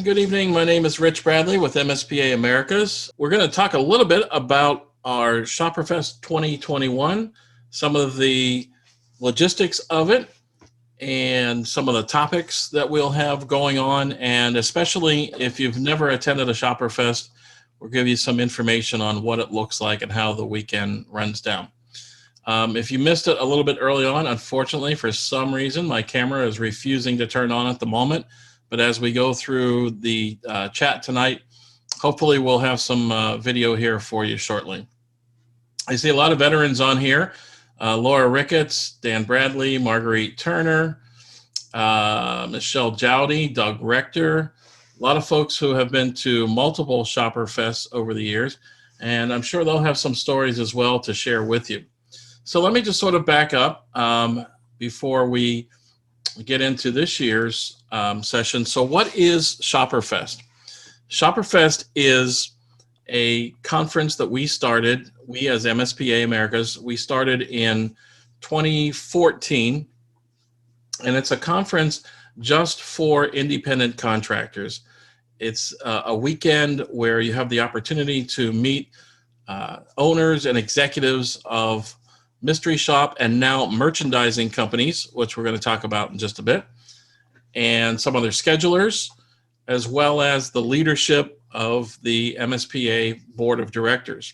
Good evening. My name is Rich Bradley with MSPA Americas. We're going to talk a little bit about our ShopperFest 2021, some of the logistics of it, and some of the topics that we'll have going on. And especially if you've never attended a ShopperFest, we'll give you some information on what it looks like and how the weekend runs down. If you missed it a little bit early on, unfortunately, for some reason, my camera is refusing to turn on at the moment. But as we go through the chat tonight, hopefully we'll have some video here for you shortly. I see a lot of veterans on here. Laura Ricketts, Dan Bradley, Marguerite Turner, Michelle Jowdy, Doug Rector, a lot of folks who have been to multiple ShopperFests over the years, and I'm sure they'll have some stories as well to share with you. So let me just sort of back up before we get into this year's session. So what is ShopperFest? ShopperFest is a conference that we started, we as MSPA Americas, we started in 2014, and it's a conference just for independent contractors. It's a weekend where you have the opportunity to meet owners and executives of mystery shop and now merchandising companies, which we're going to talk about in just a bit, and some other schedulers, as well as the leadership of the MSPA Board of Directors.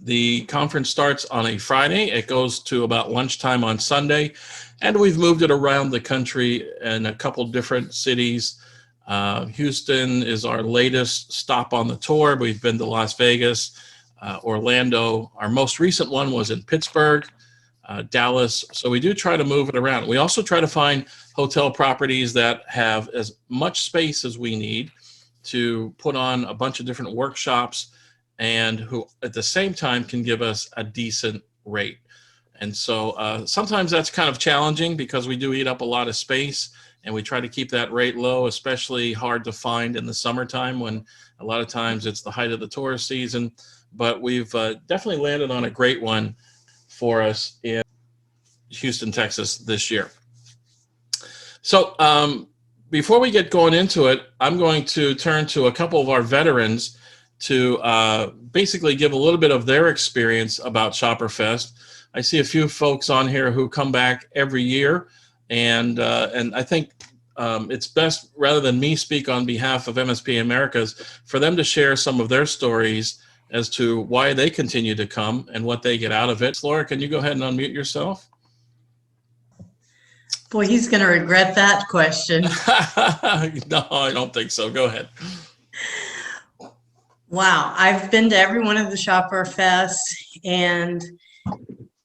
The conference starts on a Friday. It goes to about lunchtime on Sunday, and we've moved it around the country in a couple different cities. Houston is our latest stop on the tour. We've been to Las Vegas, Orlando. Our most recent one was in Pittsburgh, Dallas. So we do try to move it around. We also try to find hotel properties that have as much space as we need to put on a bunch of different workshops and who at the same time can give us a decent rate. And so sometimes that's kind of challenging because we do eat up a lot of space and we try to keep that rate low, especially hard to find in the summertime when a lot of times it's the height of the tourist season. But we've definitely landed on a great one for us in Houston, Texas this year. So before we get going into it, I'm going to turn to a couple of our veterans to basically give a little bit of their experience about ShopperFest. I see a few folks on here who come back every year, and I think it's best, rather than me speak on behalf of MSP Americas, for them to share some of their stories as to why they continue to come and what they get out of it. Laura, can you go ahead and unmute yourself? Boy, he's going to regret that question. No, I don't think so. Go ahead. Wow, I've been to every one of the ShopperFests, and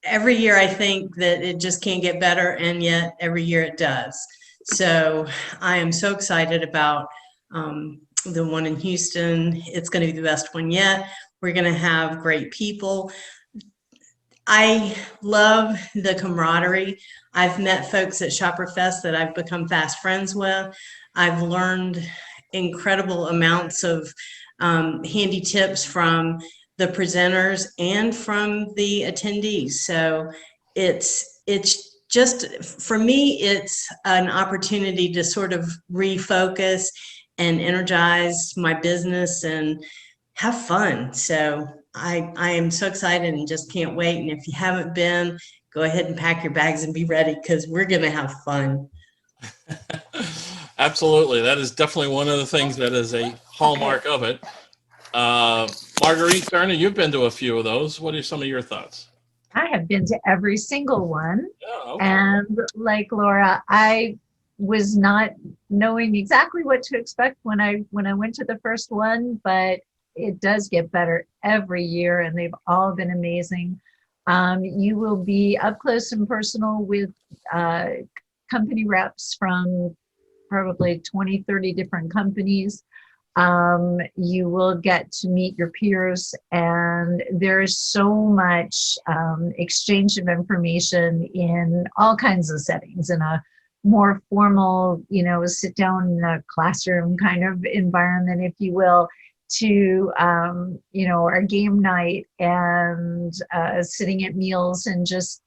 every year I think that it just can't get better, and yet every year it does. So I am so excited about the one in Houston. It's going to be the best one yet. We're going to have great people. I love the camaraderie. I've met folks at ShopperFest that I've become fast friends with. I've learned incredible amounts of handy tips from the presenters and from the attendees. So it's just, for me, it's an opportunity to sort of refocus and energize my business and have fun. So I am so excited and just can't wait. And if you haven't been, go ahead and pack your bags and be ready, because we're going to have fun. Absolutely. That is definitely one of the things that is a hallmark of it. Marguerite Turner, you've been to a few of those. What are some of your thoughts? I have been to every single one. Oh, okay. And like Laura, I was not knowing exactly what to expect when I went to the first one, but it does get better every year, and they've all been amazing. You will be up close and personal with company reps from probably 20, 30 different companies. You will get to meet your peers, and there is so much exchange of information in all kinds of settings, in a more formal, sit down in a classroom kind of environment, if you will, to, our game night and sitting at meals and just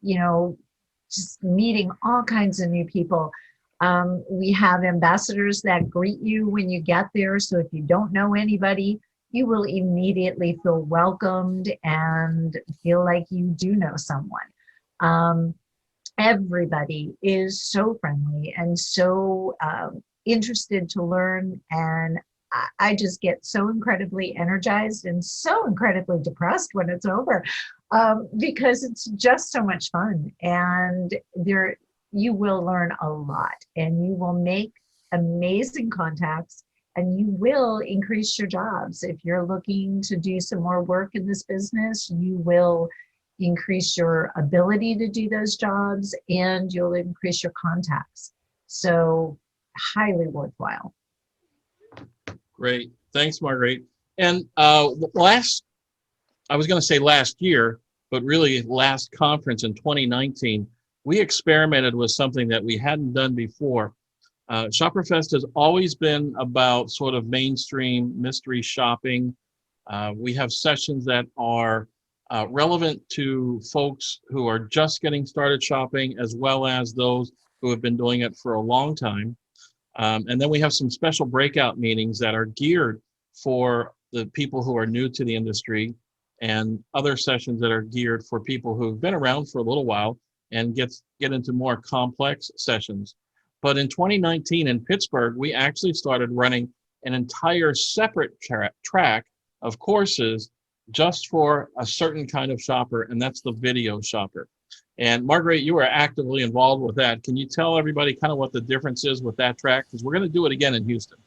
meeting all kinds of new people. We have ambassadors that greet you when you get there. So if you don't know anybody, you will immediately feel welcomed and feel like you do know someone. Everybody is so friendly and so interested to learn. And I just get so incredibly energized and so incredibly depressed when it's over, because it's just so much fun. And there, you will learn a lot and you will make amazing contacts and you will increase your jobs. If you're looking to do some more work in this business, you will increase your ability to do those jobs and you'll increase your contacts. So highly worthwhile. Great. Thanks, Marguerite. And I was going to say last year, but really last conference in 2019, we experimented with something that we hadn't done before. ShopperFest has always been about sort of mainstream mystery shopping. We have sessions that are relevant to folks who are just getting started shopping, as well as those who have been doing it for a long time. And then we have some special breakout meetings that are geared for the people who are new to the industry, and other sessions that are geared for people who've been around for a little while and get into more complex sessions. But in 2019 in Pittsburgh, we actually started running an entire separate track of courses just for a certain kind of shopper, and that's the video shopper. And Marguerite, you are actively involved with that. Can you tell everybody kind of what the difference is with that track? Because we're going to do it again in Houston.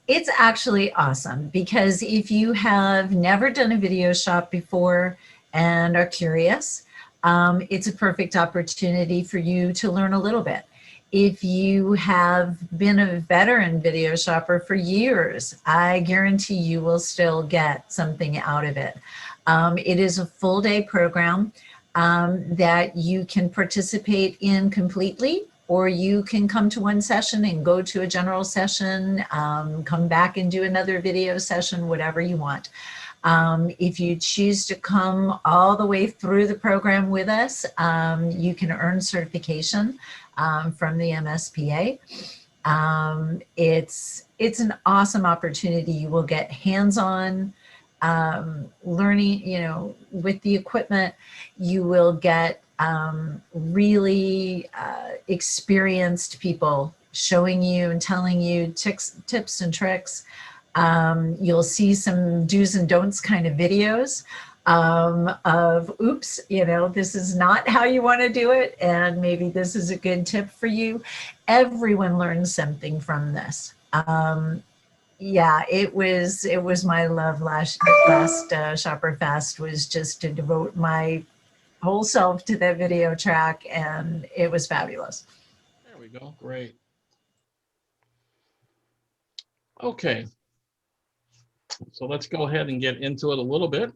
It's actually awesome because if you have never done a video shop before and are curious, it's a perfect opportunity for you to learn a little bit. If you have been a veteran video shopper for years, I guarantee you will still get something out of it. It is a full day program that you can participate in completely, or you can come to one session and go to a general session, come back and do another video session, whatever you want. If you choose to come all the way through the program with us, you can earn certification from the MSPA. It's an awesome opportunity. You will get hands-on learning, you know, with the equipment. You will get really experienced people showing you and telling you tips and tricks. You'll see some do's and don'ts kind of videos of, oops, you know, this is not how you want to do it, and maybe this is a good tip for you. Everyone learns something from this. Yeah, it was my love last ShopperFest, was just to devote my whole self to that video track, and it was fabulous. There we go. Great. Okay. So let's go ahead and get into it a little bit.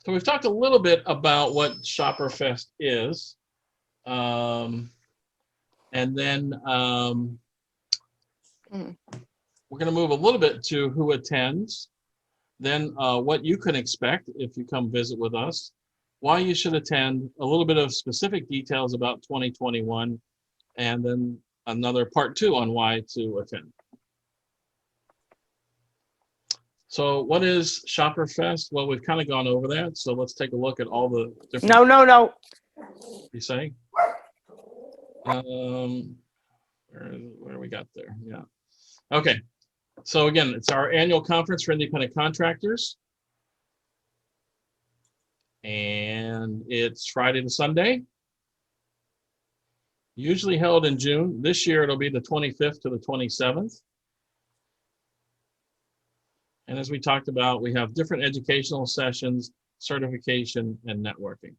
So we've talked a little bit about what ShopperFest is. And then we're going to move a little bit to who attends, then what you can expect if you come visit with us, why you should attend, a little bit of specific details about 2021, and then another part 2 on why to attend. So what is ShopperFest? Well, we've kind of gone over that, so let's take a look at all the different... No. You say? Where we got there? Yeah. Okay. So again, it's our annual conference for independent contractors. And it's Friday to Sunday. Usually held in June. This year it'll be the 25th to the 27th. And as we talked about, we have different educational sessions, certification, and networking.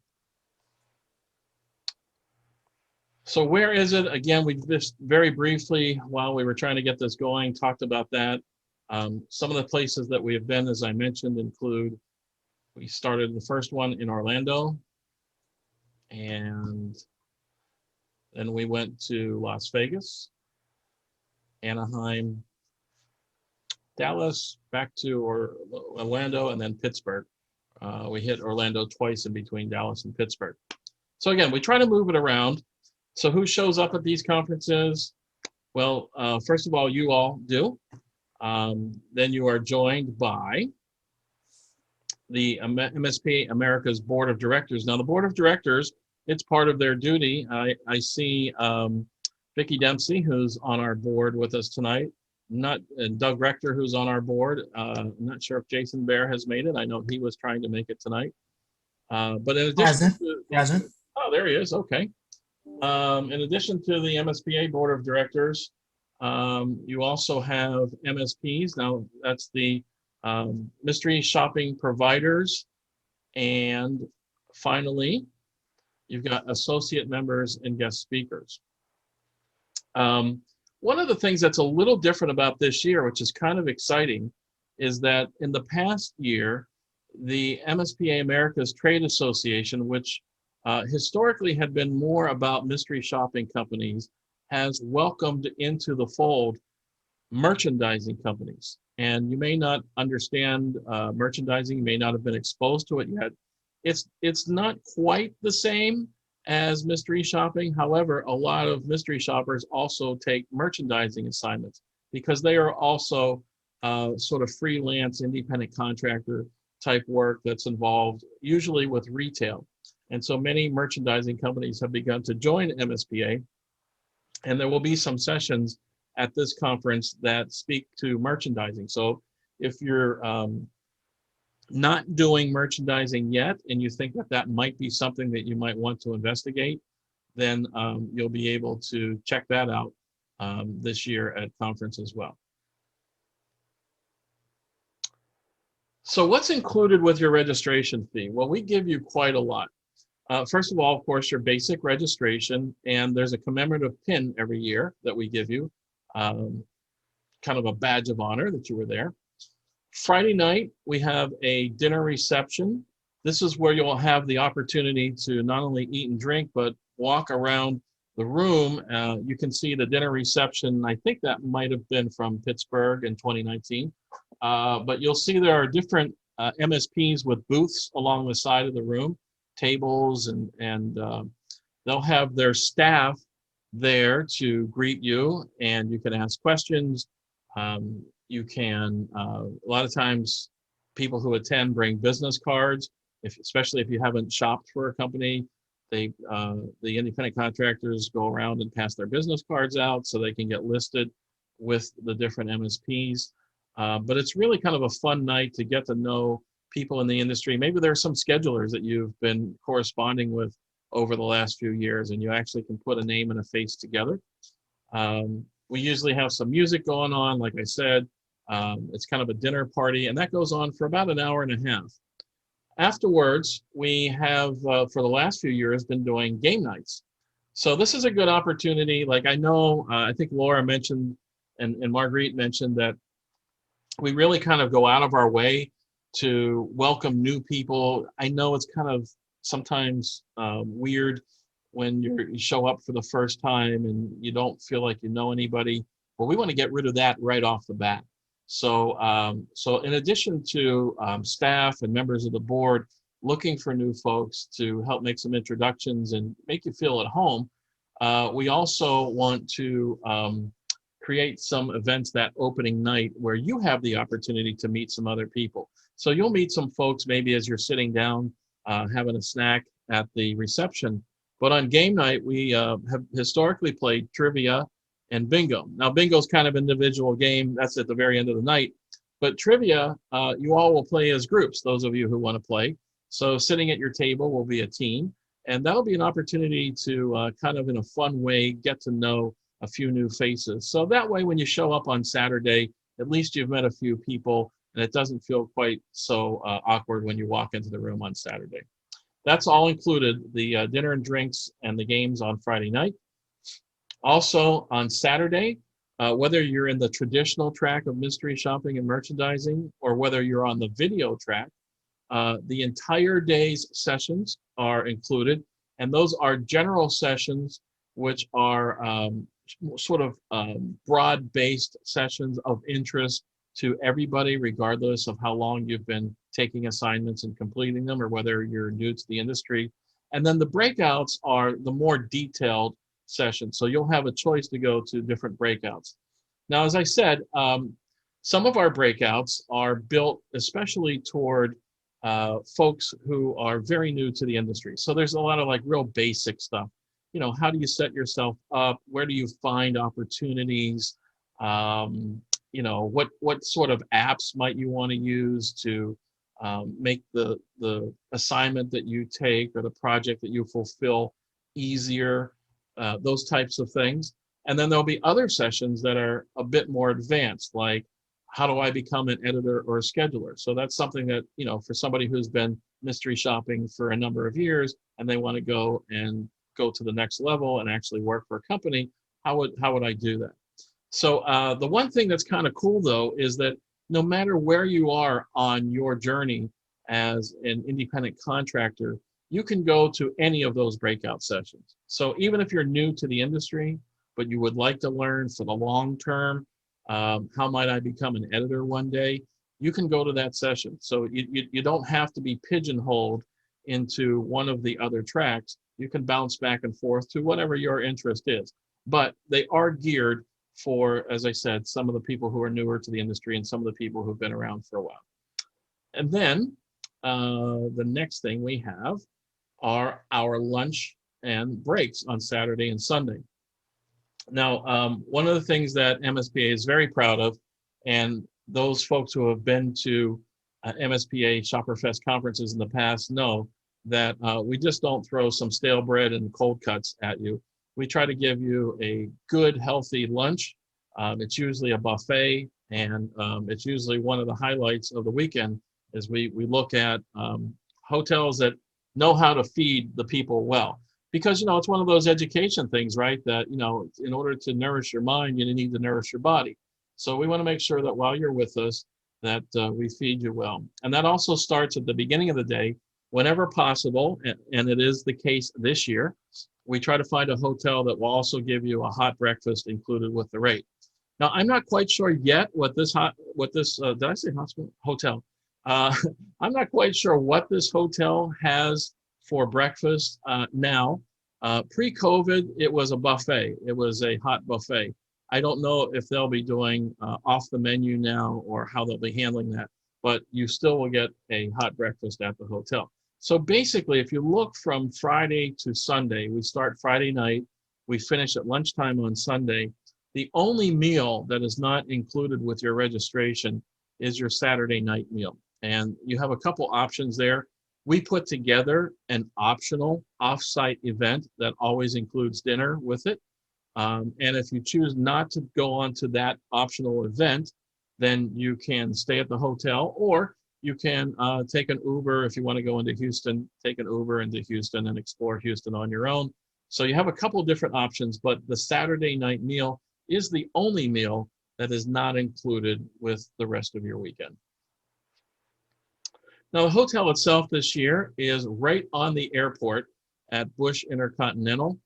So where is it? Again, we just very briefly, while we were trying to get this going, talked about that. Some of the places that we have been, as I mentioned, include, we started the first one in Orlando, and then we went to Las Vegas, Anaheim, Dallas, back to Orlando, and then Pittsburgh We hit Orlando twice in between Dallas and Pittsburgh. So again, we try to move it around. So who shows up at these conferences? Well, first of all, you all do. Then you are joined by the MSP America's Board of Directors. Now, the Board of Directors, it's part of their duty. I see Vicki Dempsey, who's on our board with us tonight, and Doug Rector, who's on our board. I'm not sure if Jason Bear has made it. I know he was trying to make it tonight. But in addition to, oh, there he is. Okay. In addition to the MSPA Board of Directors, you also have MSPs. Now, that's the mystery shopping providers. And finally, you've got associate members and guest speakers. One of the things that's a little different about this year, which is kind of exciting, is that in the past year, the MSPA America's Trade Association, which historically had been more about mystery shopping companies, has welcomed into the fold merchandising companies. And you may not understand merchandising, you may not have been exposed to it yet. It's not quite the same as mystery shopping. However, a lot of mystery shoppers also take merchandising assignments because they are also sort of freelance independent contractor type work that's involved usually with retail. And so many merchandising companies have begun to join MSPA, and there will be some sessions at this conference that speak to merchandising. So if you're not doing merchandising yet and you think that that might be something that you might want to investigate, then you'll be able to check that out this year at conference as well. So what's included with your registration fee? Well, we give you quite a lot. First of all, of course, your basic registration, and there's a commemorative pin every year that we give you, kind of a badge of honor that you were there. Friday night, we have a dinner reception. This is where you'll have the opportunity to not only eat and drink, but walk around the room. You can see the dinner reception. I think that might have been from Pittsburgh in 2019. But you'll see there are different MSPs with booths along the side of the room, tables, and they'll have their staff there to greet you, and you can ask questions. You can, a lot of times, people who attend bring business cards, especially if you haven't shopped for a company. The independent contractors go around and pass their business cards out so they can get listed with the different MSPs. But it's really kind of a fun night to get to know people in the industry. Maybe there are some schedulers that you've been corresponding with over the last few years, and you actually can put a name and a face together. We usually have some music going on, like I said. It's kind of a dinner party, and that goes on for about an hour and a half. Afterwards, we have, for the last few years, been doing game nights. So this is a good opportunity. Like I know, I think Laura mentioned, and Marguerite mentioned that we really kind of go out of our way to welcome new people. I know it's kind of sometimes weird when you show up for the first time and you don't feel like you know anybody. Well, we want to get rid of that right off the bat. So, so in addition to staff and members of the board looking for new folks to help make some introductions and make you feel at home, we also want to create some events that opening night where you have the opportunity to meet some other people. So you'll meet some folks maybe as you're sitting down having a snack at the reception. But on game night, we have historically played trivia and bingo. Now, bingo's kind of an individual game. That's at the very end of the night. But trivia, you all will play as groups, those of you who want to play. So sitting at your table will be a team. And that'll be an opportunity to kind of in a fun way get to know a few new faces. So that way, when you show up on Saturday, at least you've met a few people, and it doesn't feel quite so awkward when you walk into the room on Saturday. That's all included, the dinner and drinks and the games on Friday night. Also on Saturday, whether you're in the traditional track of mystery shopping and merchandising, or whether you're on the video track, the entire day's sessions are included. And those are general sessions, which are sort of broad-based sessions of interest to everybody, regardless of how long you've been taking assignments and completing them, or whether you're new to the industry. And then the breakouts are the more detailed sessions. So you'll have a choice to go to different breakouts. Now, as I said, some of our breakouts are built especially toward folks who are very new to the industry. So there's a lot of like real basic stuff. You know, how do you set yourself up? Where do you find opportunities? You know, what sort of apps might you want to use to make the assignment that you take or the project that you fulfill easier, those types of things. And then there'll be other sessions that are a bit more advanced, like how do I become an editor or a scheduler? So that's something that, you know, for somebody who's been mystery shopping for a number of years and they want to go to the next level and actually work for a company, how would I do that? So the one thing that's kind of cool, though, is that no matter where you are on your journey as an independent contractor, you can go to any of those breakout sessions. So even if you're new to the industry, but you would like to learn for the long term, how might I become an editor one day, you can go to that session. So you don't have to be pigeonholed into one of the other tracks. You can bounce back and forth to whatever your interest is. But they are geared for, as I said, some of the people who are newer to the industry and some of the people who've been around for a while. And then the next thing we have are our lunch and breaks on Saturday and Sunday. Now, one of the things that MSPA is very proud of, and those folks who have been to MSPA ShopperFest conferences in the past know that we just don't throw some stale bread and cold cuts at you. We try to give you a good, healthy lunch. It's usually a buffet, and it's usually one of the highlights of the weekend is we look at hotels that know how to feed the people well. Because, you know, it's one of those education things, right? That, you know, in order to nourish your mind, you need to nourish your body. So we want to make sure that while you're with us, that we feed you well. And that also starts at the beginning of the day, whenever possible, and it is the case this year. We try to find a hotel that will also give you a hot breakfast included with the rate. Now, I'm not quite sure yet what this did I say hospital? Hotel. I'm not quite sure what this hotel has for breakfast now. Pre-COVID, it was a buffet. It was a hot buffet. I don't know if they'll be doing off the menu now or how they'll be handling that, but you still will get a hot breakfast at the hotel. So basically, if you look from Friday to Sunday, we start Friday night, we finish at lunchtime on Sunday. The only meal that is not included with your registration is your Saturday night meal. And you have a couple options there. We put together an optional off-site event that always includes dinner with it. And if you choose not to go on to that optional event, then you can stay at the hotel, or you can take an Uber if you want to go into Houston, take an Uber into Houston and explore Houston on your own. So you have a couple different options, but the Saturday night meal is the only meal that is not included with the rest of your weekend. Now, the hotel itself this year is right on the airport at Bush Intercontinental.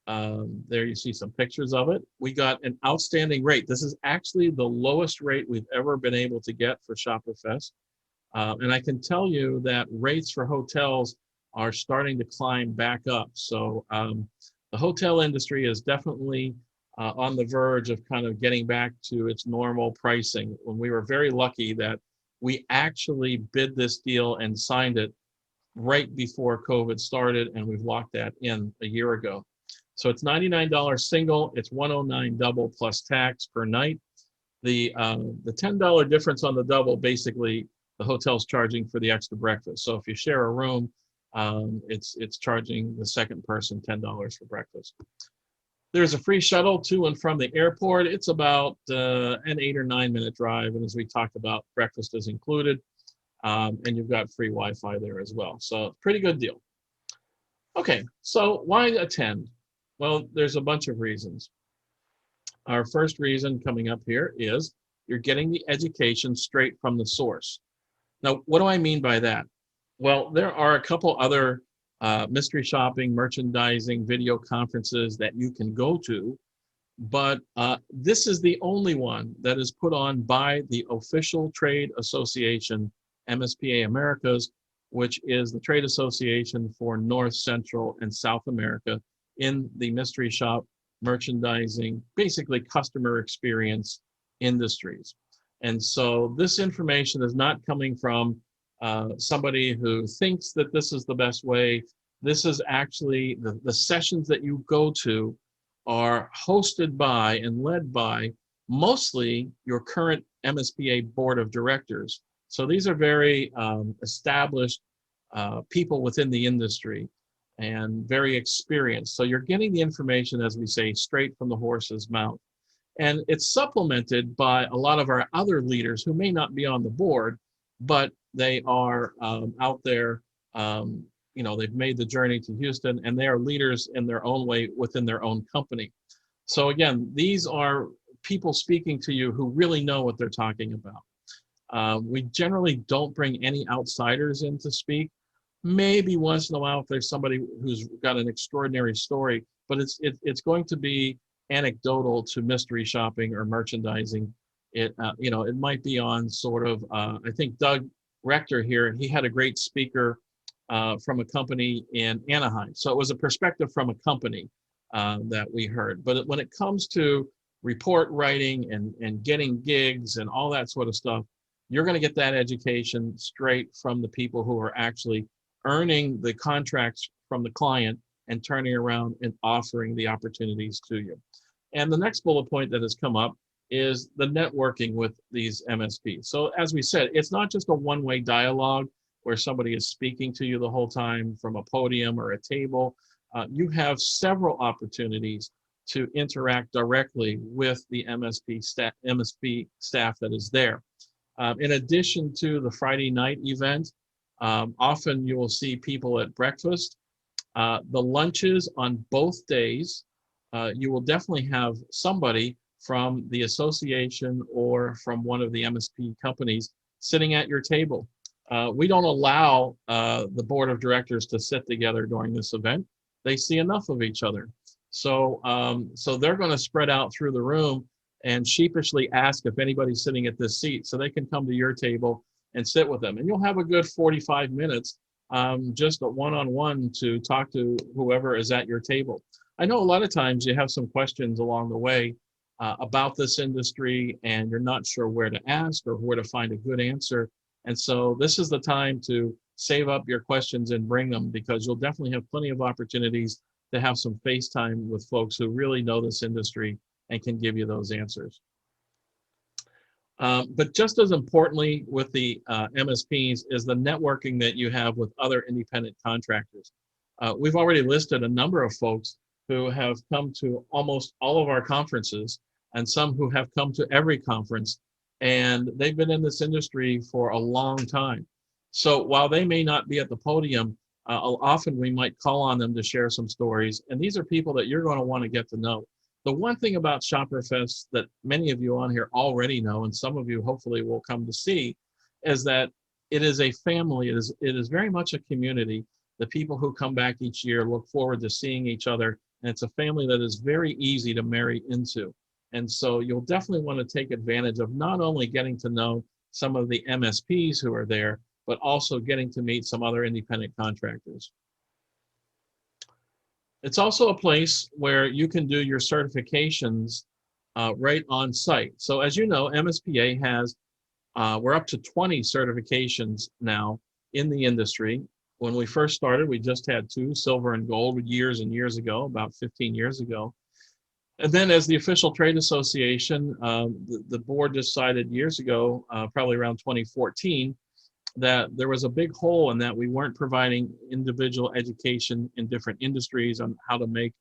There you see some pictures of it. We got an outstanding rate. This is actually the lowest rate we've ever been able to get for ShopperFest. And I can tell you that rates for hotels are starting to climb back up. So the hotel industry is definitely on the verge of kind of getting back to its normal pricing. When we were very lucky that we actually bid this deal and signed it right before COVID started, and we've locked that in a year ago. So it's $99 single, it's $109 double plus tax per night. The $10 difference on the double, basically the hotel's charging for the extra breakfast. So if you share a room, it's charging the second person $10 for breakfast. There's a free shuttle to and from the airport. It's about an 8 or 9 minute drive. And as we talked about, breakfast is included. And you've got free Wi-Fi there as well. So pretty good deal. Okay, so why attend? Well, there's a bunch of reasons. Our first reason coming up here is you're getting the education straight from the source. Now, what do I mean by that? Well, there are a couple other mystery shopping, merchandising, video conferences that you can go to but this is the only one that is put on by the official trade association, MSPA Americas, which is the trade association for North, Central, and South America in the mystery shop, merchandising, basically customer experience industries. And so this information is not coming from somebody who thinks that this is the best way. This is actually the sessions that you go to are hosted by and led by mostly your current MSPA board of directors. So these are very established people within the industry and very experienced. So you're getting the information, as we say, straight from the horse's mouth. And it's supplemented by a lot of our other leaders who may not be on the board, but they are out there. You know, they've made the journey to Houston, and they are leaders in their own way within their own company. So again, these are people speaking to you who really know what they're talking about. We generally don't bring any outsiders in to speak. Maybe once in a while if there's somebody who's got an extraordinary story, but it's going to be anecdotal to mystery shopping or merchandising. You know, it might be on sort of, I think Doug Rector here, he had a great speaker from a company in Anaheim. So it was a perspective from a company that we heard. But when it comes to report writing and getting gigs and all that sort of stuff, you're going to get that education straight from the people who are actually earning the contracts from the client and turning around and offering the opportunities to you. And the next bullet point that has come up is the networking with these MSPs. So as we said, it's not just a one-way dialogue where somebody is speaking to you the whole time from a podium or a table. You have several opportunities to interact directly with the MSP staff that is there. In addition to the Friday night event, often you will see people at breakfast. The lunches on both days, you will definitely have somebody from the association or from one of the MSP companies sitting at your table. We don't allow the board of directors to sit together during this event. They see enough of each other. So, so they're going to spread out through the room and sheepishly ask if anybody's sitting at this seat so they can come to your table and sit with them. And you'll have a good 45 minutes just a one-on-one to talk to whoever is at your table. I know a lot of times you have some questions along the way about this industry and you're not sure where to ask or where to find a good answer. And so this is the time to save up your questions and bring them, because you'll definitely have plenty of opportunities to have some FaceTime with folks who really know this industry and can give you those answers. But just as importantly with the MSPs is the networking that you have with other independent contractors. We've already listed a number of folks who have come to almost all of our conferences and some who have come to every conference, and they've been in this industry for a long time. So while they may not be at the podium, often we might call on them to share some stories, and these are people that you're going to want to get to know. The one thing about ShopperFest that many of you on here already know, and some of you hopefully will come to see, is that it is a family. It is very much a community. The people who come back each year look forward to seeing each other, and it's a family that is very easy to marry into. And so you'll definitely want to take advantage of not only getting to know some of the MSPs who are there, but also getting to meet some other independent contractors. It's also a place where you can do your certifications right on site. So as you know, MSPA has, we're up to 20 certifications now in the industry. When we first started, we just had 2, silver and gold, years and years ago, about 15 years ago. And then as the official trade association, the board decided years ago, probably around 2014, that there was a big hole in that we weren't providing individual education in different industries on how to make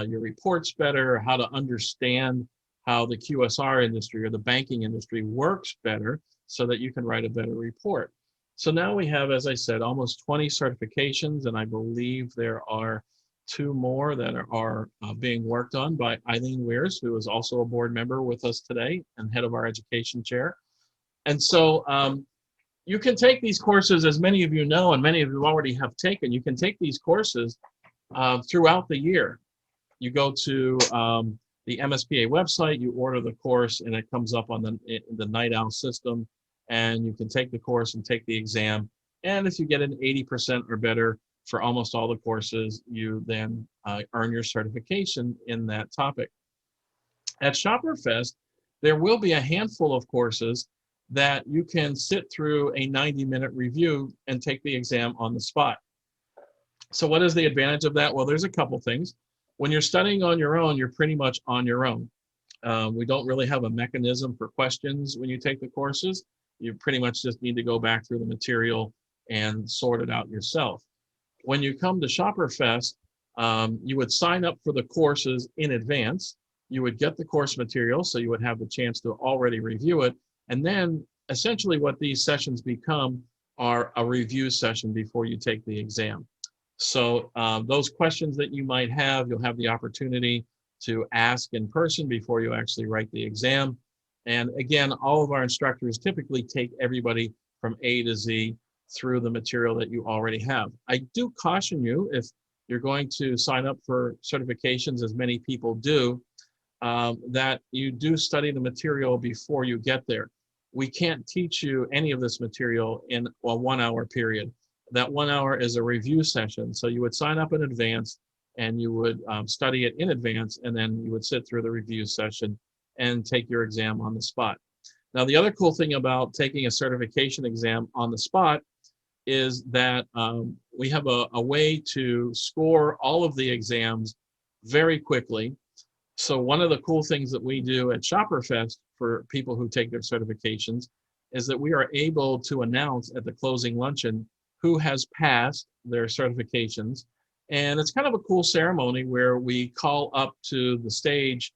your reports better, how to understand how the QSR industry or the banking industry works better so that you can write a better report. So now we have, as I said, almost 20 certifications, and I believe there are 2 more that are being worked on by Eileen Weirs, who is also a board member with us today and head of our education chair. And so you can take these courses, as many of you know, and many of you already have taken, you can take these courses throughout the year. You go to the MSPA website, you order the course, and it comes up on the Night Owl system, and you can take the course and take the exam. And if you get an 80% or better for almost all the courses, you then earn your certification in that topic. At ShopperFest, there will be a handful of courses that you can sit through a 90-minute review and take the exam on the spot. So what is the advantage of that? Well, there's a couple things. When you're studying on your own, you're pretty much on your own. We don't really have a mechanism for questions when you take the courses. You pretty much just need to go back through the material and sort it out yourself. When you come to ShopperFest, you would sign up for the courses in advance. You would get the course material, so you would have the chance to already review it. And then essentially what these sessions become are a review session before you take the exam. So those questions that you might have, you'll have the opportunity to ask in person before you actually write the exam. And again, all of our instructors typically take everybody from A to Z through the material that you already have. I do caution you, if you're going to sign up for certifications, as many people do, that you do study the material before you get there. We can't teach you any of this material in a 1 hour period. That 1 hour is a review session. So you would sign up in advance and you would study it in advance, and then you would sit through the review session and take your exam on the spot. Now, the other cool thing about taking a certification exam on the spot is that we have a way to score all of the exams very quickly. So one of the cool things that we do at ShopperFest for people who take their certifications is that we are able to announce at the closing luncheon who has passed their certifications. And it's kind of a cool ceremony where we call up to the stage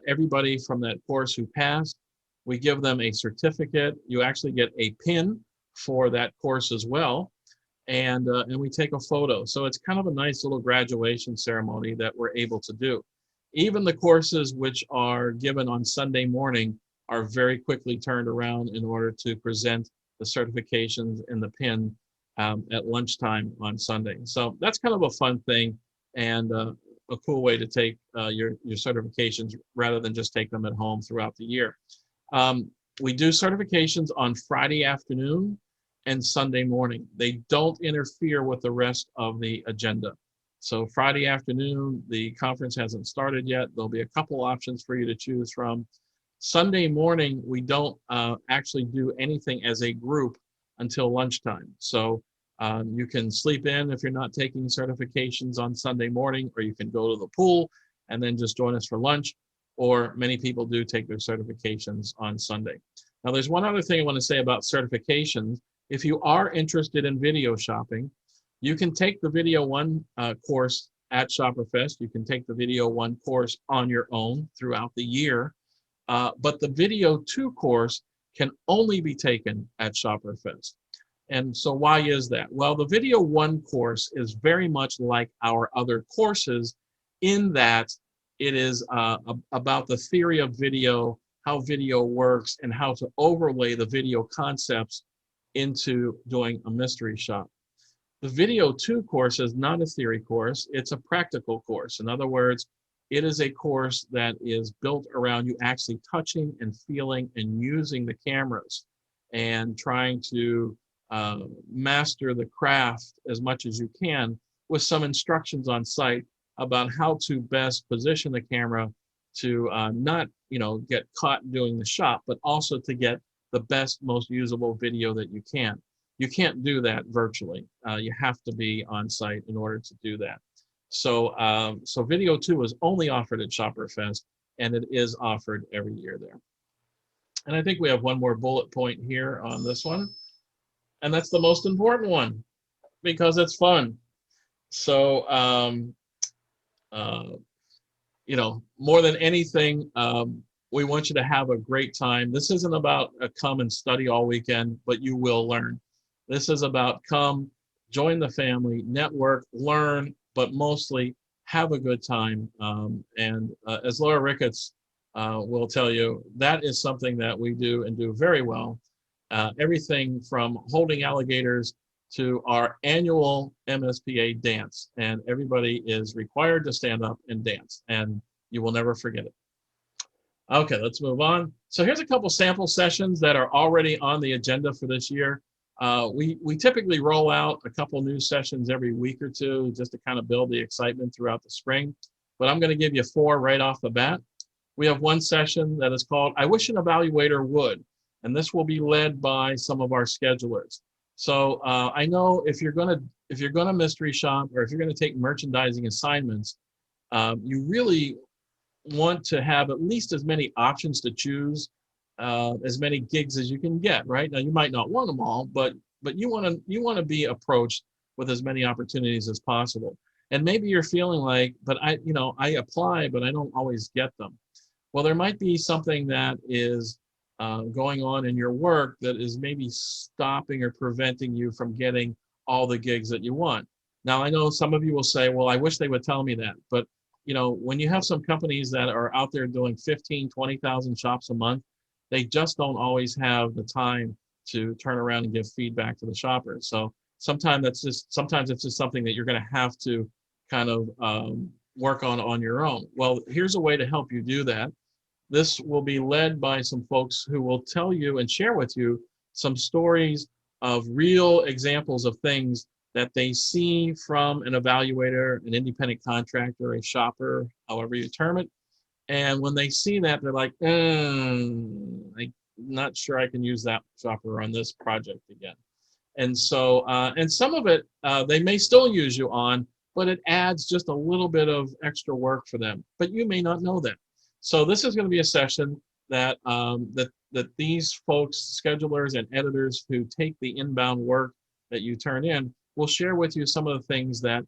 everybody from that course who passed. We give them a certificate. You actually get a pin for that course as well. And we take a photo. So it's kind of a nice little graduation ceremony that we're able to do. Even the courses which are given on Sunday morning are very quickly turned around in order to present the certifications and the pin at lunchtime on Sunday. So that's kind of a fun thing and a cool way to take your certifications rather than just take them at home throughout the year. We do certifications on Friday afternoon and Sunday morning. They don't interfere with the rest of the agenda. So Friday afternoon, the conference hasn't started yet. There'll be a couple options for you to choose from. Sunday morning, we don't actually do anything as a group until lunchtime. So you can sleep in if you're not taking certifications on Sunday morning, or you can go to the pool and then just join us for lunch, or many people do take their certifications on Sunday. Now, there's one other thing I want to say about certifications. If you are interested in video shopping, you can take the Video 1 course at ShopperFest. You can take the Video 1 course on your own throughout the year, but the Video 2 course can only be taken at ShopperFest. And so why is that? Well, the Video 1 course is very much like our other courses in that it is about the theory of video, how video works, and how to overlay the video concepts into doing a mystery shop. The Video 2 course is not a theory course, it's a practical course. In other words, it is a course that is built around you actually touching and feeling and using the cameras and trying to master the craft as much as you can, with some instructions on site about how to best position the camera to not get caught doing the shop, but also to get the best, most usable video that you can. You can't do that virtually. You have to be on site in order to do that. So, so Video 2 is only offered at ShopperFest, and it is offered every year there. And I think we have one more bullet point here on this one, and that's the most important one because it's fun. So, more than anything, we want you to have a great time. This isn't about come and study all weekend, but you will learn. This is about come, join the family, network, learn, but mostly have a good time. As Laura Ricketts will tell you, that is something that we do and do very well. Everything from holding alligators to our annual MSPA dance. And everybody is required to stand up and dance, and you will never forget it. Okay, let's move on. So here's a couple sample sessions that are already on the agenda for this year. We typically roll out a couple new sessions every week or two just to kind of build the excitement throughout the spring. But I'm going to give you 4 right off the bat. We have one session that is called I Wish an Evaluator Would, and this will be led by some of our schedulers. So I know if you're going to mystery shop, or if you're going to take merchandising assignments, you really want to have at least as many options to choose, as many gigs as you can get. Right now, you might not want them all, but you want to be approached with as many opportunities as possible. And maybe you're feeling like, but I apply, but I don't always get them. Well, there might be something that is going on in your work that is maybe stopping or preventing you from getting all the gigs that you want. Now, I know some of you will say, well, I wish they would tell me that. But, when you have some companies that are out there doing 15, 20,000 shops a month, they just don't always have the time to turn around and give feedback to the shoppers. So sometimes it's just something that you're going to have to kind of work on your own. Well, here's a way to help you do that. This will be led by some folks who will tell you and share with you some stories of real examples of things that they see from an evaluator, an independent contractor, a shopper, however you term it. And when they see that, they're like, I'm not sure I can use that shopper on this project again. And so, and some of it, they may still use you on, but it adds just a little bit of extra work for them. But you may not know that. So this is going to be a session that that these folks, schedulers and editors who take the inbound work that you turn in, will share with you some of the things that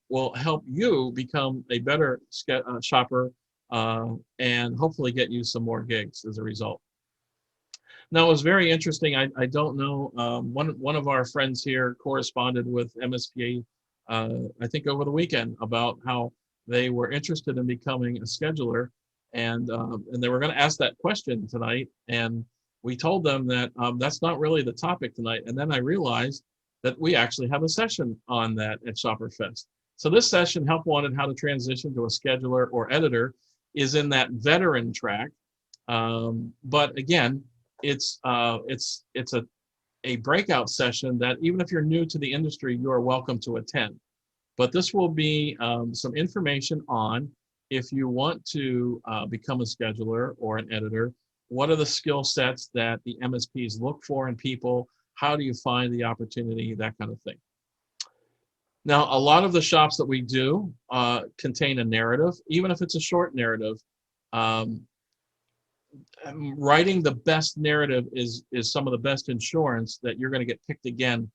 will help you become a better shopper, and hopefully get you some more gigs as a result. Now, it was very interesting. I don't know, one of our friends here corresponded with MSPA, I think over the weekend, about how they were interested in becoming a scheduler, and they were going to ask that question tonight. And we told them that that's not really the topic tonight. And then I realized that we actually have a session on that at ShopperFest. So this session, Help Wanted: How to Transition to a Scheduler or Editor, is in that veteran track. But again, it's a breakout session that even if you're new to the industry, you are welcome to attend. But this will be some information on, if you want to become a scheduler or an editor, what are the skill sets that the MSPs look for in people? How do you find the opportunity? That kind of thing. Now, a lot of the shops that we do contain a narrative, even if it's a short narrative. Writing the best narrative is some of the best insurance that you're going to get picked again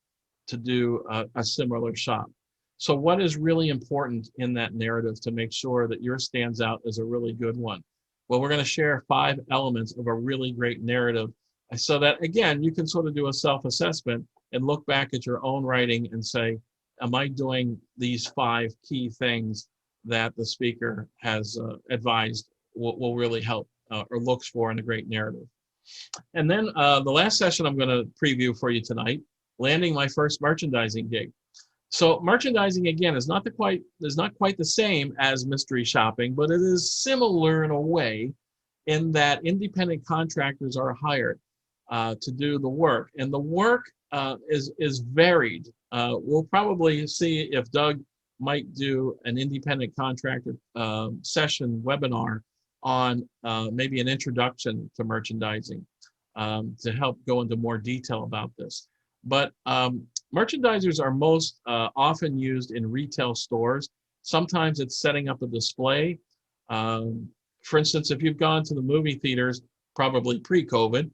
to do a similar shop. So what is really important in that narrative to make sure that yours stands out as a really good one? Well, we're going to share 5 elements of a really great narrative, so that, again, you can sort of do a self-assessment and look back at your own writing and say, am I doing these 5 key things that the speaker has advised will really help or looks for in a great narrative? And then the last session I'm going to preview for you tonight, landing my first merchandising gig. So merchandising, again, is not quite the same as mystery shopping, but it is similar in a way, in that independent contractors are hired to do the work, and the work is varied. We'll probably see if Doug might do an independent contractor session webinar on maybe an introduction to merchandising, to help go into more detail about this. But merchandisers are most often used in retail stores. Sometimes it's setting up a display. For instance, if you've gone to the movie theaters, probably pre-COVID,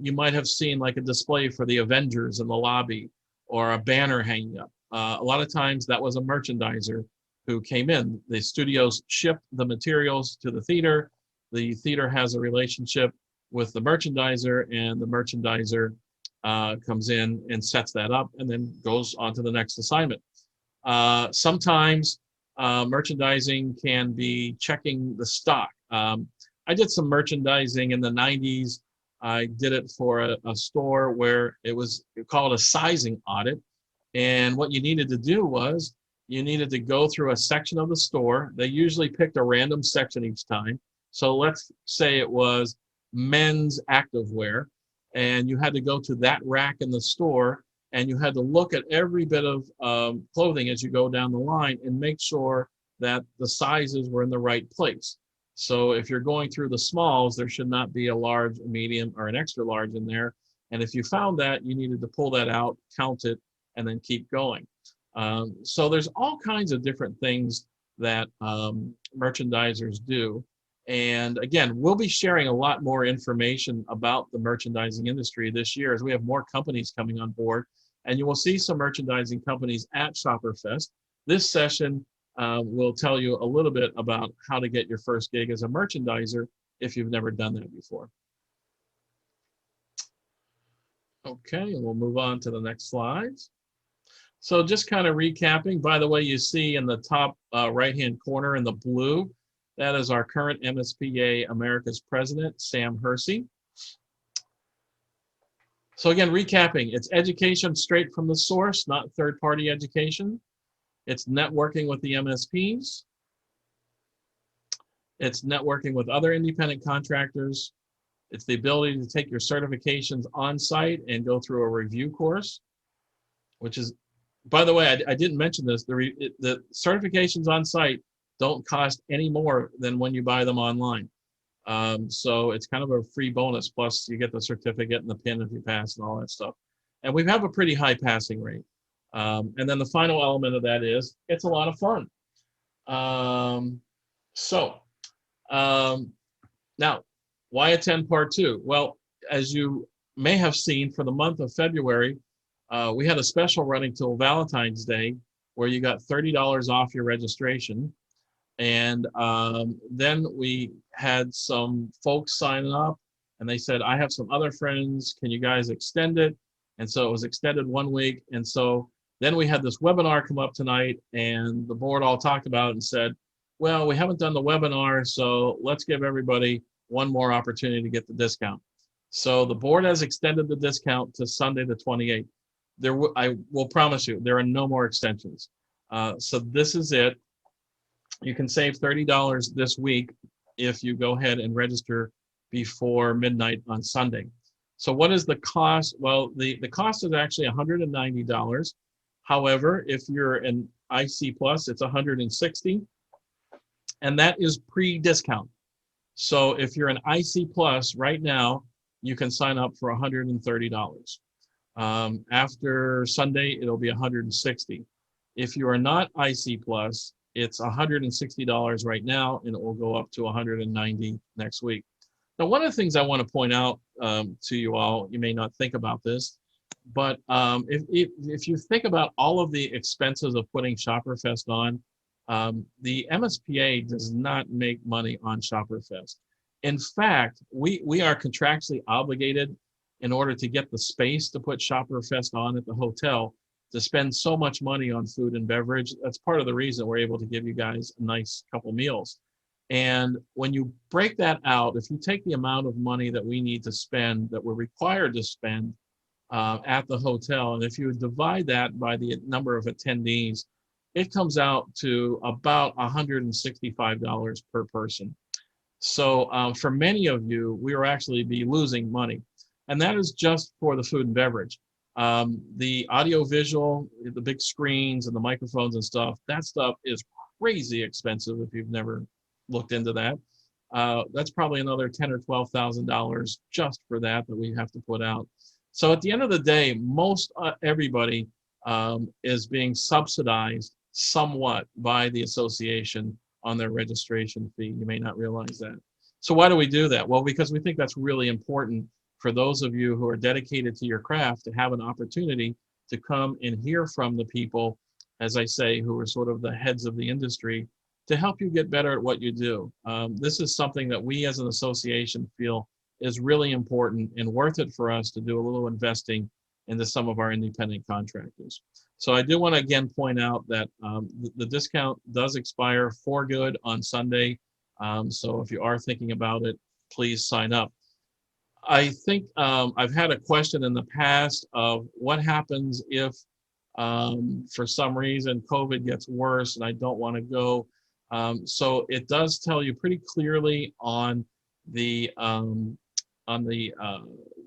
you might have seen like a display for the Avengers in the lobby, or a banner hanging up. A lot of times that was a merchandiser who came in. The studios ship the materials to the theater. The theater has a relationship with the merchandiser, and the merchandiser comes in and sets that up and then goes on to the next assignment. Sometimes merchandising can be checking the stock. I did some merchandising in the 90s. I did it for a store where it was called a sizing audit. And what you needed to do was you needed to go through a section of the store. They usually picked a random section each time. So let's say it was men's activewear, and you had to go to that rack in the store, and you had to look at every bit of clothing as you go down the line and make sure that the sizes were in the right place. So if you're going through the smalls, there should not be a large, a medium, or an extra large in there. And if you found that, you needed to pull that out, count it, and then keep going. So there's all kinds of different things that merchandisers do. And again, we'll be sharing a lot more information about the merchandising industry this year as we have more companies coming on board. And you will see some merchandising companies at ShopperFest. This session will tell you a little bit about how to get your first gig as a merchandiser if you've never done that before. Okay, and we'll move on to the next slides. So just kind of recapping, by the way, you see in the top right-hand corner in the blue, that is our current MSPA America's president, Sam Hersey. So again, recapping, it's education straight from the source, not third-party education. It's networking with the MSPs. It's networking with other independent contractors. It's the ability to take your certifications on site and go through a review course, which is, by the way, I didn't mention this, the certifications on site don't cost any more than when you buy them online. So it's kind of a free bonus, plus you get the certificate and the pin if you pass and all that stuff. And we have a pretty high passing rate. And then the final element of that is it's a lot of fun. Now, why attend part 2? Well, as you may have seen, for the month of February, we had a special running till Valentine's Day where you got $30 off your registration. And then we had some folks sign up and they said, I have some other friends, can you guys extend it? And so it was extended 1 week. And so then we had this webinar come up tonight, and the board all talked about it and said, well, we haven't done the webinar, so let's give everybody one more opportunity to get the discount. So the board has extended the discount to Sunday the 28th. I will promise you, there are no more extensions. So this is it. You can save $30 this week if you go ahead and register before midnight on Sunday. So what is the cost? Well, the cost is actually $190. However, if you're an IC Plus, it's $160, and that is pre-discount. So if you're an IC Plus right now, you can sign up for $130. After Sunday, it'll be $160. If you are not IC Plus, it's $160 right now, and it will go up to $190 next week. Now, one of the things I want to point out to you all, you may not think about this, but if you think about all of the expenses of putting ShopperFest on, the MSPA does not make money on ShopperFest. In fact, we are contractually obligated, in order to get the space to put ShopperFest on at the hotel, to spend so much money on food and beverage. That's part of the reason we're able to give you guys a nice couple meals. And when you break that out, if you take the amount of money that we need to spend, that we're required to spend at the hotel, and if you divide that by the number of attendees, it comes out to about $165 per person. So for many of you, we will actually be losing money. And that is just for the food and beverage. The audio visual, the big screens and the microphones and stuff, that stuff is crazy expensive if you've never looked into that. That's probably another $10,000 or $12,000 just for that we have to put out. So at the end of the day, most everybody is being subsidized somewhat by the association on their registration fee. You may not realize that. So why do we do that? Well, because we think that's really important for those of you who are dedicated to your craft to have an opportunity to come and hear from the people, as I say, who are sort of the heads of the industry, to help you get better at what you do. This is something that we as an association feel is really important and worth it for us to do a little investing into some of our independent contractors. So I do want to again point out that the discount does expire for good on Sunday. So if you are thinking about it, please sign up. I think I've had a question in the past of what happens if for some reason COVID gets worse and I don't want to go. So it does tell you pretty clearly on the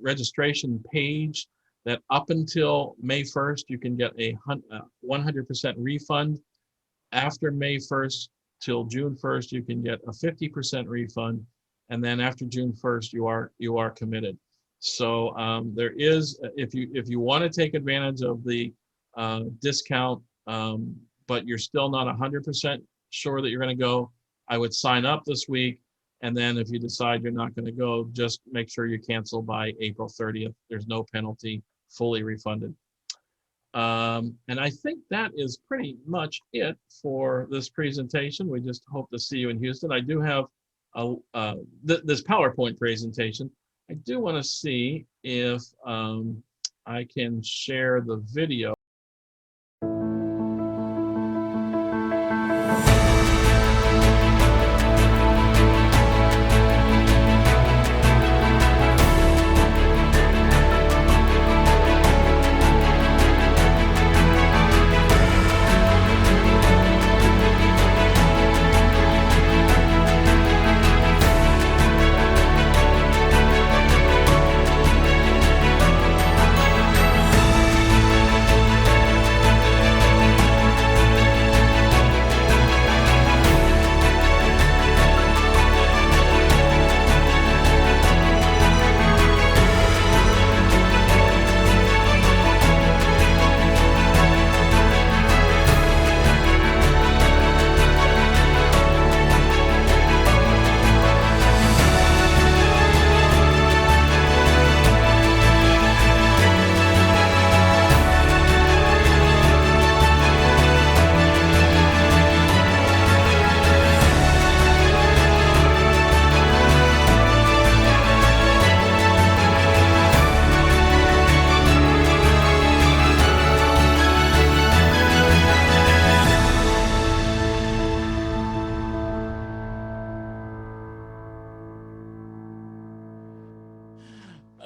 registration page that up until May 1st, you can get a 100% refund. After May 1st till June 1st, you can get a 50% refund. And then after June 1st, you are committed. So there is, if you want to take advantage of the discount, but you're still not 100% sure that you're going to go, I would sign up this week. And then if you decide you're not going to go, just make sure you cancel by April 30th. There's no penalty, fully refunded. And I think that is pretty much it for this presentation. We just hope to see you in Houston. I do have this PowerPoint presentation. I do want to see if I can share the video.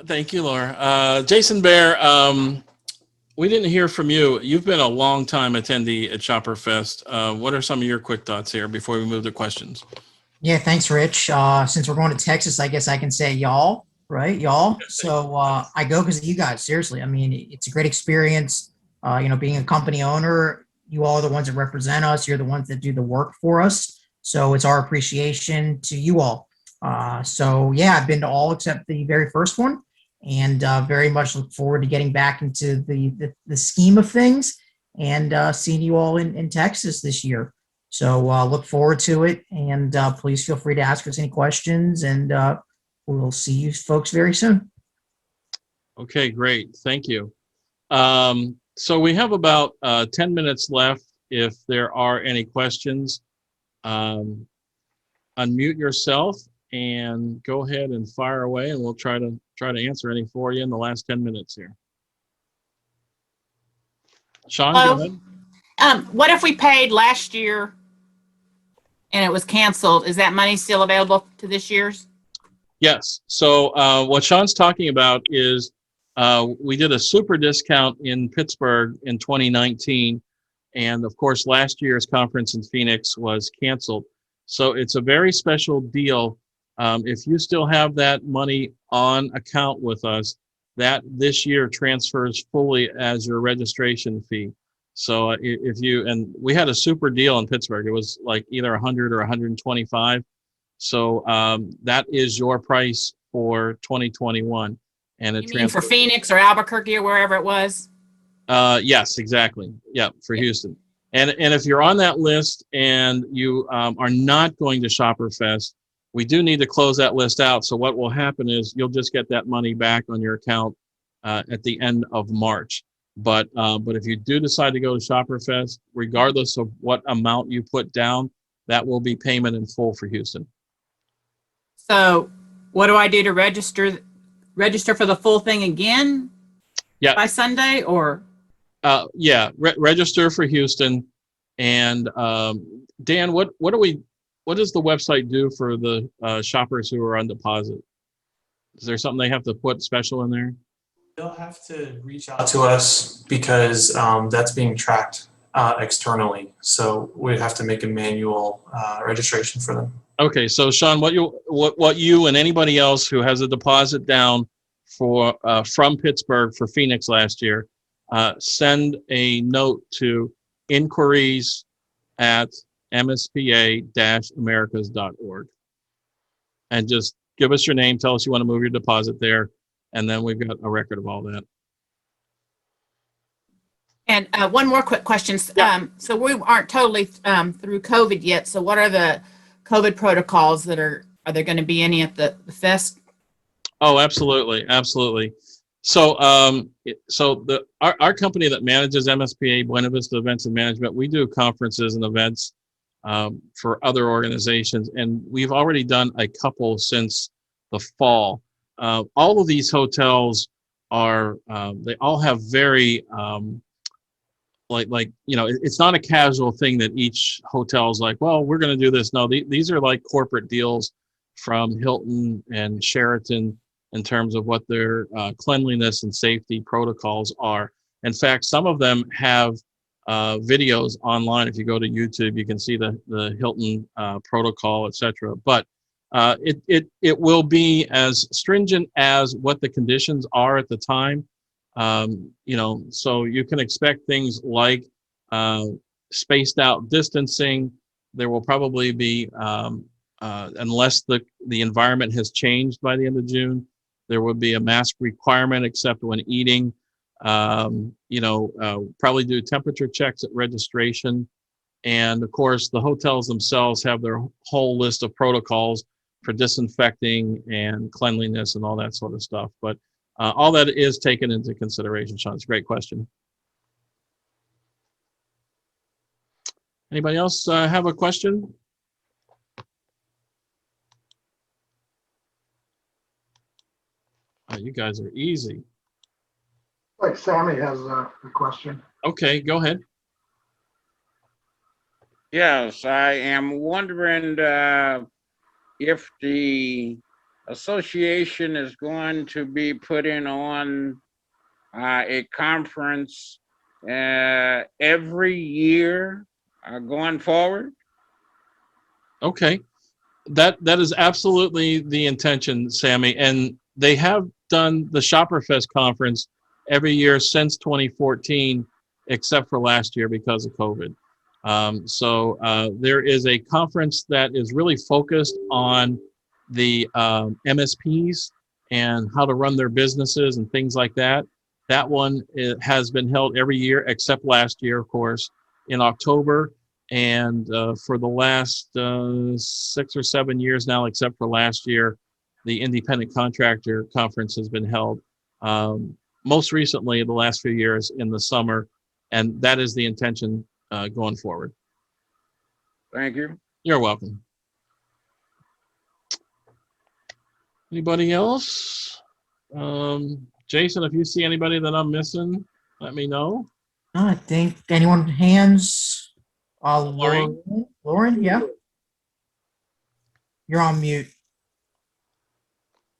Thank you, Laura. Jason Bear, we didn't hear from you. You've been a long time attendee at ShopperFest. What are some of your quick thoughts here before we move to questions? Yeah, thanks, Rich. Since we're going to Texas, I guess I can say y'all, right? Y'all. So I go because of you guys. Seriously, I mean, it's a great experience. Being a company owner, you all are the ones that represent us. You're the ones that do the work for us. So it's our appreciation to you all. So yeah, I've been to all except the very first one, and very much look forward to getting back into the scheme of things and seeing you all in Texas this year. So look forward to it, and please feel free to ask us any questions, and we'll see you folks very soon. Okay, great. Thank you. So we have about 10 minutes left. If there are any questions, unmute yourself and go ahead and fire away, and we'll try to answer any for you in the last 10 minutes here. Sean, go ahead. What if we paid last year and it was canceled? Is that money still available to this year's? Yes. So what Sean's talking about is we did a super discount in Pittsburgh in 2019. And of course, last year's conference in Phoenix was canceled. So it's a very special deal. If you still have that money on account with us, that this year transfers fully as your registration fee. So and we had a super deal in Pittsburgh. It was like either 100 or 125. So that is your price for 2021. And it You mean for Phoenix or Albuquerque or wherever it was? Yes, exactly. Yeah, for Houston. And if you're on that list and you are not going to ShopperFest, we do need to close that list out. So what will happen is you'll just get that money back on your account at the end of March. But if you do decide to go to ShopperFest, regardless of what amount you put down, that will be payment in full for Houston. So what do I do to register for the full thing again? Yeah. By Sunday or? Register for Houston. And Dan, what does the website do for the shoppers who are on deposit? Is there something they have to put special in there? They'll have to reach out to us because that's being tracked externally. So we'd have to make a manual registration for them. Okay, so Sean, what you and anybody else who has a deposit down for from Pittsburgh for Phoenix last year, send a note to inquiries@mspa-americas.org, and just give us your name, tell us you want to move your deposit there, and then we've got a record of all that. And one more quick question. Yeah. So we aren't totally through COVID yet. So what are the COVID protocols that are there going to be any at the fest? Oh, absolutely, absolutely. So, our company that manages MSPA Buena Vista Events and Management, we do conferences and events for other organizations, and we've already done a couple since the fall. All of these hotels are they all have very it's not a casual thing that each hotel is like, well, we're going to do this. No, these are like corporate deals from Hilton and Sheraton in terms of what their cleanliness and safety protocols are. In fact, some of them have videos online. If you go to YouTube, you can see the Hilton protocol, etc. But it will be as stringent as what the conditions are at the time. So you can expect things like spaced out distancing. There will probably be, unless the environment has changed by the end of June, there would be a mask requirement except when eating. Probably do temperature checks at registration. And of course, the hotels themselves have their whole list of protocols for disinfecting and cleanliness and all that sort of stuff. But all that is taken into consideration, Sean. It's a great question. Anybody else have a question? Oh, you guys are easy. Like Sammy has a question. Okay, go ahead. Yes, I am wondering if the association is going to be putting on a conference every year going forward. Okay, that is absolutely the intention, Sammy. And they have done the ShopperFest conference every year since 2014, except for last year because of COVID. So there is a conference that is really focused on the MSPs and how to run their businesses and things like that. That one has been held every year except last year, of course, in October. And for the last 6 or 7 years now, except for last year, the Independent Contractor Conference has been held. Most recently, the last few years in the summer, and that is the intention going forward. Thank you. You're welcome. Anybody else? Jason, if you see anybody that I'm missing, let me know. I think anyone hands. Lauren? Lauren, yeah. You're on mute.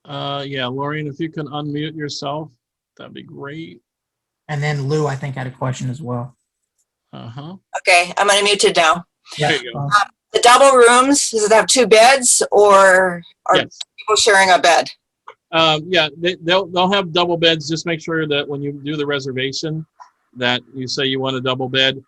Yeah, Lauren, if you can unmute yourself, that'd be great. And then Lou, I think, had a question as well. Uh-huh. Okay, I'm unmuted now. There you go. The double rooms, does it have 2 beds or are Yes. people sharing a bed? Yeah, they'll have double beds. Just make sure that when you do the reservation that you say you want a double bed.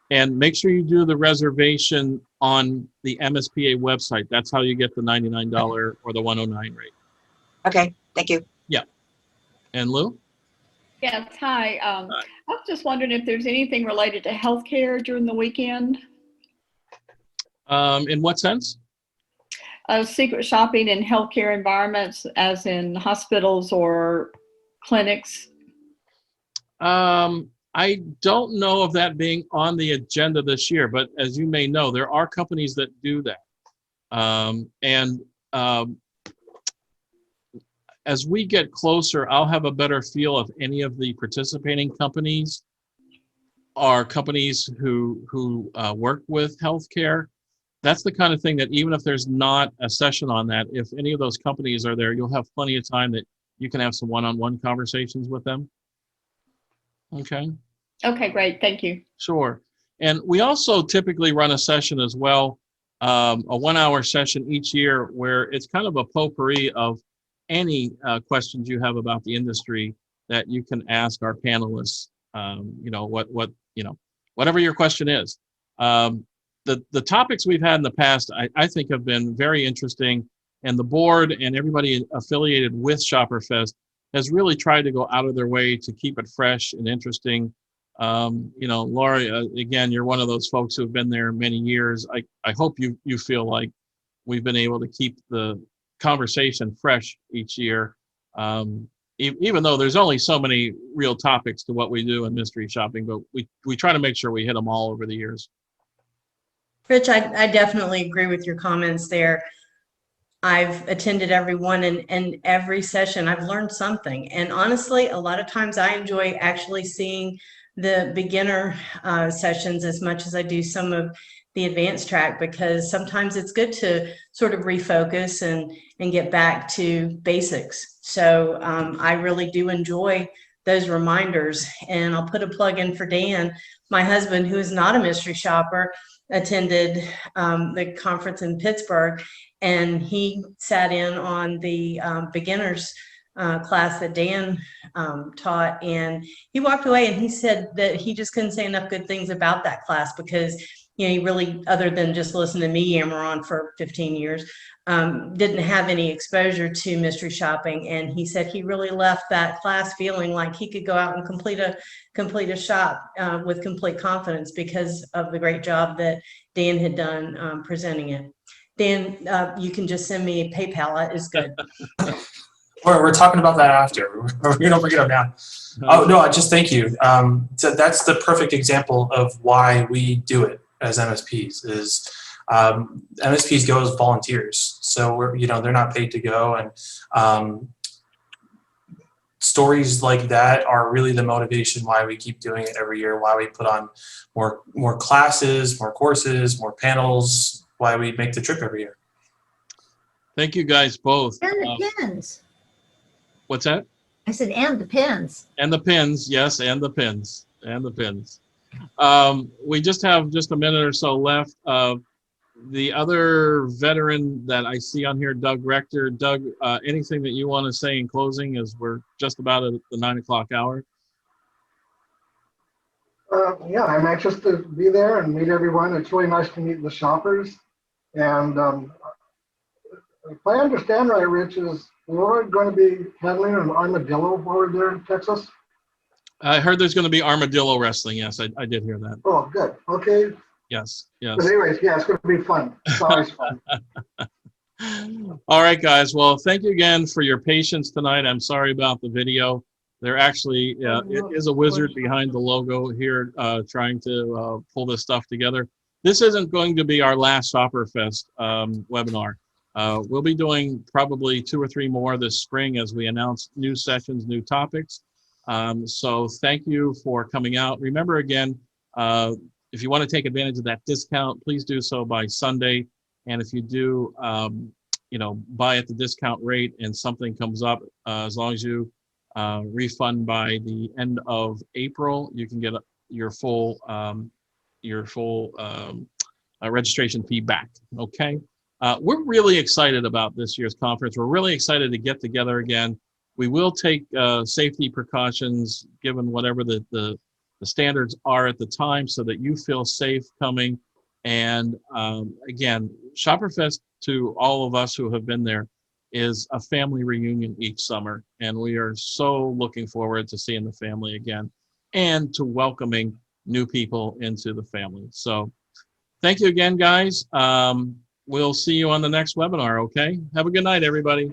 And make sure you do the reservation on the MSPA website. That's how you get the $99 or the $109 rate. Okay, thank you. Yeah. And Lou? Yes, hi. I was just wondering if there's anything related to healthcare during the weekend. In what sense? Secret shopping in healthcare environments, as in hospitals or clinics. I don't know of that being on the agenda this year, but as you may know, there are companies that do that. As we get closer, I'll have a better feel of any of the participating companies are companies who work with healthcare. That's the kind of thing that even if there's not a session on that, if any of those companies are there, you'll have plenty of time that you can have some one-on-one conversations with them. Okay. Okay, great. Thank you. Sure. And we also typically run a session as well, a 1-hour session each year where it's kind of a potpourri of any questions you have about the industry that you can ask our panelists. Whatever your question is. The topics we've had in the past, I think, have been very interesting, and the board and everybody affiliated with ShopperFest has really tried to go out of their way to keep it fresh and interesting. Laura, again, you're one of those folks who have been there many years. I hope you feel like we've been able to keep the conversation fresh each year, even though there's only so many real topics to what we do in mystery shopping, but we try to make sure we hit them all over the years. Rich, I definitely agree with your comments there. I've attended every one, and every session I've learned something. And honestly, a lot of times I enjoy actually seeing the beginner sessions as much as I do some of the advanced track, because sometimes it's good to sort of refocus and get back to basics. So I really do enjoy those reminders. And I'll put a plug in for Dan. My husband, who is not a mystery shopper, attended the conference in Pittsburgh, and he sat in on the beginners class that Dan taught, and he walked away and he said that he just couldn't say enough good things about that class, because he really, other than just listen to me yammer on for 15 years, didn't have any exposure to mystery shopping. And he said he really left that class feeling like he could go out and complete a shop with complete confidence because of the great job that Dan had done presenting it. Dan, you can just send me a PayPal. That is good. We're talking about that after. We're going to bring it up now. Oh, no, I just thank you. So that's the perfect example of why we do it as MSPs is MSPs go as volunteers. So they're not paid to go. And stories like that are really the motivation why we keep doing it every year, why we put on more classes, more courses, more panels, why we make the trip every year. Thank you guys both. And the pins. What's that? I said, and the pins. And the pins, yes, and the pins, and the pins. We just have a minute or so left. The other veteran that I see on here, Doug Rector. Doug, anything that you want to say in closing, as we're just about at the 9 o'clock hour? Yeah, I'm anxious to be there and meet everyone. It's really nice to meet the shoppers. And if I understand right, Rich, is Laura going to be handling an armadillo over there in Texas? I heard there's going to be armadillo wrestling. Yes, I did hear that. Oh, good. Okay. Yes. But anyways, yeah, it's going to be fun. It's always fun. All right, guys. Well, thank you again for your patience tonight. I'm sorry about the video. There actually it is a wizard behind the logo here trying to pull this stuff together. This isn't going to be our last ShopperFest webinar. We'll be doing probably 2 or 3 more this spring as we announce new sessions, new topics. So thank you for coming out. Remember again, if you want to take advantage of that discount, please do so by Sunday. And if you do, buy at the discount rate and something comes up, as long as you refund by the end of April, you can get your full registration fee back. Okay. We're really excited about this year's conference. We're really excited to get together again. We will take safety precautions given whatever the standards are at the time so that you feel safe coming. And again, ShopperFest, to all of us who have been there, is a family reunion each summer. And we are so looking forward to seeing the family again and to welcoming new people into the family. So thank you again, guys. We'll see you on the next webinar, okay? Have a good night, everybody.